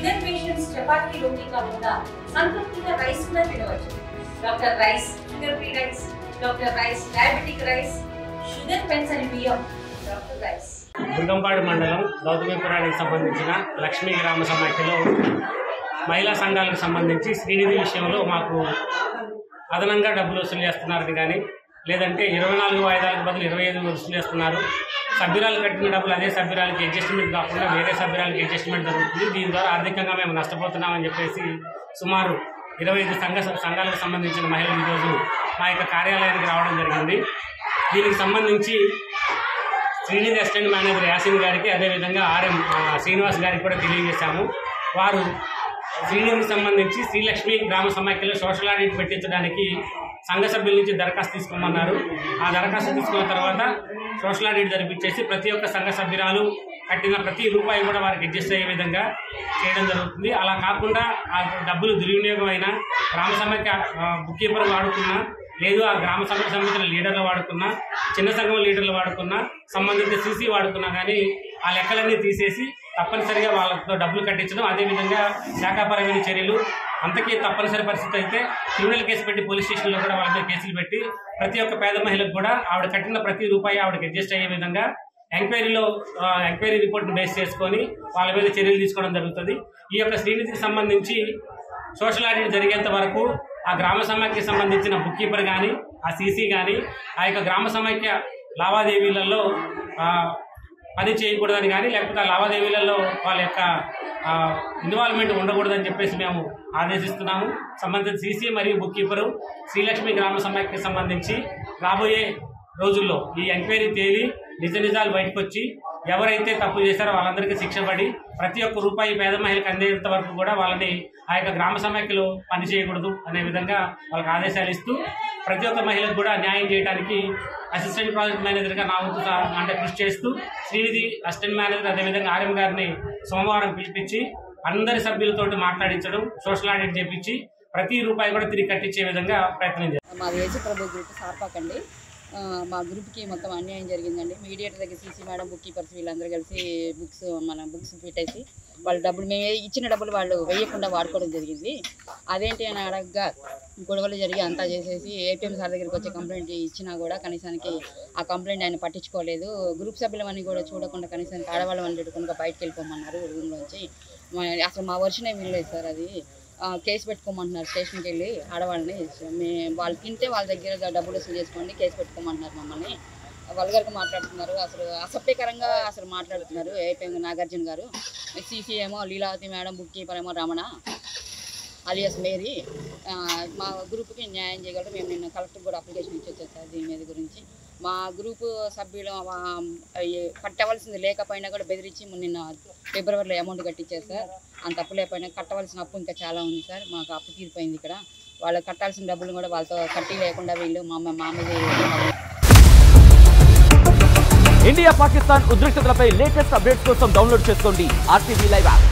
Sugar patients chapati రోటీ కాకుండా సంతృప్తిగా rice కూడా తినవచ్చు. Doctor rice, sugar free rice, doctor rice, diabetic rice, sugar పెన్సని బియ్యం, డాక్టర్ రైస్. గుండంపాడు మండలం గౌతమిపురానికి సంబంధించిన లక్ష్మీ గ్రామ సమాఖ్యలో మహిళా సంఘాలకు సంబంధించి శ్రీనిధి విషయంలో మాకు అదనంగా డబ్బులు వసూలు చేస్తున్నారని కానీ, లేదంటే 24 వాయిదాలకు బదులు 25 వసూలు చేస్తున్నారు. సభ్యురాలు కట్టిన డబ్బులు అదే సభ్యురాలకి అడ్జస్ట్మెంట్ కాకుండా వేరే సభ్యురాలకి అడ్జస్ట్మెంట్ జరుగుతుంది. దీని ద్వారా ఆర్థికంగా మేము నష్టపోతున్నామని చెప్పేసి సుమారు 25 సంఘాలకు సంబంధించిన మహిళలు ఈరోజు మా యొక్క కార్యాలయానికి రావడం జరిగింది. దీనికి సంబంధించి శ్రీనిధి అసిస్టెంట్ మేనేజర్ యాసిన్ గారికి, అదేవిధంగా ఆర్ఎం శ్రీనివాస్ గారికి కూడా తెలియజేశాము. వారు శ్రీనిధికి సంబంధించి శ్రీలక్ష్మి గ్రామ సమాఖ్యలో సోషల్ ఆడిట్ పెట్టించడానికి సంఘ సభ్యుల నుంచి దరఖాస్తు తీసుకోమన్నారు. ఆ దరఖాస్తు తీసుకున్న తర్వాత సోషల్ ఆడిట్ జరిపించేసి ప్రతి ఒక్క సంఘ సభ్యురాలు కట్టిన ప్రతి రూపాయి కూడా వారికి అడ్జస్ట్ అయ్యే విధంగా చేయడం జరుగుతుంది. అలా కాకుండా ఆ డబ్బులు దుర్వినియోగం అయినా, గ్రామ సమాఖ్య బుక్ కీపర్ వాడుకున్నా, లేదు ఆ గ్రామ సభకు సంబంధించిన లీడర్లు వాడుకున్నా, చిన్న సంఘం లీడర్లు వాడుకున్నా, సంబంధిత సీసీ వాడుకున్నా కానీ ఆ లెక్కలన్నీ తీసేసి తప్పనిసరిగా వాళ్ళతో డబ్బులు కట్టించడం, అదేవిధంగా శాఖాపరమైన చర్యలు, అంతకీ తప్పనిసరి పరిస్థితి అయితే క్రిమినల్ కేసు పెట్టి పోలీస్ స్టేషన్లో కూడా వాళ్ళ మీద కేసులు పెట్టి ప్రతి ఒక్క పేద మహిళకు కూడా ఆవిడ కట్టిన ప్రతి రూపాయి ఆవిడకి అడ్జస్ట్ అయ్యే విధంగా ఎంక్వైరీ రిపోర్ట్ని బేస్ చేసుకొని వాళ్ళ మీద చర్యలు తీసుకోవడం జరుగుతుంది. ఈ యొక్క శ్రీనిధికి సంబంధించి సోషల్ ఆడిట్ జరిగేంత వరకు ఆ గ్రామ సమాఖ్యకి సంబంధించిన బుక్ కీపర్ కానీ, ఆ సీసీ కానీ ఆ యొక్క గ్రామ సమాఖ్య లావాదేవీలలో పని చేయకూడదని కానీ, లేకపోతే ఆ లావాదేవీలలో వాళ్ళ యొక్క ఇన్వాల్వ్మెంట్ ఉండకూడదని చెప్పేసి మేము ఆదేశిస్తున్నాము. సంబంధిత సీసీ మరియు బుక్ కీపరు శ్రీలక్ష్మి గ్రామ సమాఖ్యకి సంబంధించి రాబోయే రోజుల్లో ఈ ఎంక్వైరీ తేలి నిజాలు బయటకు వచ్చి ఎవరైతే తప్పు చేశారో వాళ్ళందరికీ శిక్ష పడి ప్రతి ఒక్క రూపాయి పేద మహిళలకు అందేంత వరకు కూడా వాళ్ళని ఆ యొక్క గ్రామ సమాఖ్యలో పని చేయకూడదు అనే విధంగా వాళ్ళకి ఆదేశాలు ఇస్తూ ప్రతి ఒక్క మహిళకు కూడా న్యాయం చేయడానికి అసిస్టెంట్ ప్రాజెక్ట్ మేనేజర్గా నా వంతు అంటే కృషి చేస్తూ శ్రీనిధి అసిస్టెంట్ మేనేజర్, అదేవిధంగా ఆర్ఎం గారిని సోమవారం పిలిపించి అందరి సభ్యులతోటి మాట్లాడించడం, సోషల్ ఆడిట్ చేపించి ప్రతి రూపాయి కూడా తిరిగి కట్టించే విధంగా ప్రయత్నం చేస్తాం. మా యేసు ప్రభు గ్రూప్ సార్పాకండి. మా గ్రూప్కి మొత్తం అన్యాయం జరిగిందండి. మీడియేటర్ దగ్గర సీసీ మేడం, బుక్ కీపర్స్ వీళ్ళందరూ కలిసి బుక్స్ పెట్టేసి వాళ్ళ డబ్బులు మేము ఇచ్చిన డబ్బులు వాళ్ళు వేయకుండా వాడుకోవడం జరిగింది. అదేంటి అని అడగగా గొడవలు జరిగి అంతా చేసేసి ఏపీఎం సార్ దగ్గరికి వచ్చి కంప్లైంట్ ఇచ్చినా కూడా కనీసానికి ఆ కంప్లైంట్ ఆయన పట్టించుకోలేదు. గ్రూప్ సభ్యులమని కూడా చూడకుండా కనీసానికి ఆడవాళ్ళని పెట్టుకుని బయటకు వెళ్ళిపోమన్నారు రూమ్లోంచి. అసలు మా వర్షనే వినలేదు సార్. అది కేసు పెట్టుకోమంటున్నారు స్టేషన్కి వెళ్ళి ఆడవాళ్ళని. వాళ్ళు తింటే వాళ్ళ దగ్గర డబ్బులు వసూలు చేసుకోండి, కేసు పెట్టుకోమంటున్నారు మమ్మల్ని. వల్గర్గా మాట్లాడుతున్నారు, అసలు అసభ్యకరంగా అసలు మాట్లాడుతున్నారు. ఏపీఎం నాగార్జున గారు, సీసీ ఏమో లీలావతి మేడం, బుక్ కీపర్ ఏమో రమణ అలియాస్ మేరీ. మా గ్రూప్కి న్యాయం చేయగలరు. మేము నిన్న కలెక్టర్ కూడా అప్లికేషన్ ఇచ్చొచ్చారు సార్ దీని మీద గురించి. మా గ్రూపు సభ్యులు కట్టవలసింది లేకపోయినా కూడా బెదిరించి నిన్న ఫిబ్రవరిలో అమౌంట్ కట్టించారు సార్. అంత అప్పు లేకపోయినా కట్టవలసిన అప్పు ఇంకా చాలా ఉంది సార్. మాకు అప్పు తీరిపోయింది ఇక్కడ. వాళ్ళు కట్టాల్సిన డబ్బులు కూడా వాళ్ళతో కట్టి లేకుండా వీళ్ళు మామూలు. ఇండియా పాకిస్తాన్ ఉద్రిక్తతలపై లేటెస్ట్ అప్డేట్స్ కోసం డౌన్లోడ్ చేసుకోండి RTV లైవ్ యాప్.